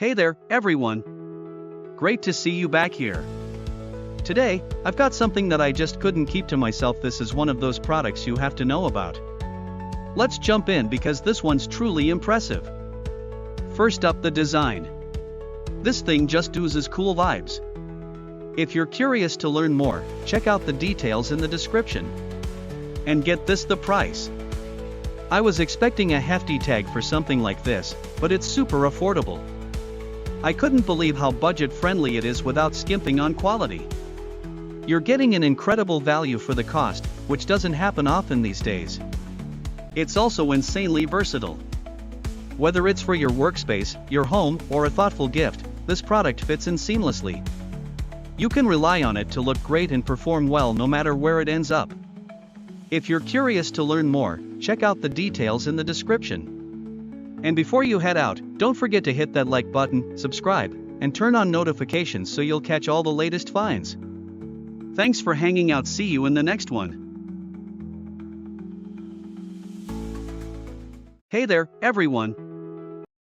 Hey there, everyone! Great to see you back here. Today, I've got something that I just couldn't keep to myself. This is one of those products you have to know about. Let's jump in because this one's truly impressive. First up, the design. This thing just oozes cool vibes. If you're curious to learn more, check out the details in the description. And get this, the price. I was expecting a hefty tag for something like this, but it's super affordable. I couldn't believe how budget-friendly it is without skimping on quality. You're getting an incredible value for the cost, which doesn't happen often these days. It's also insanely versatile. Whether it's for your workspace, your home, or a thoughtful gift, this product fits in seamlessly. You can rely on it to look great and perform well no matter where it ends up. If you're curious to learn more, check out the details in the description. And before you head out, don't forget to hit that like button, subscribe, and turn on notifications so you'll catch all the latest finds. Thanks for hanging out. See you in the next one. Hey there, everyone!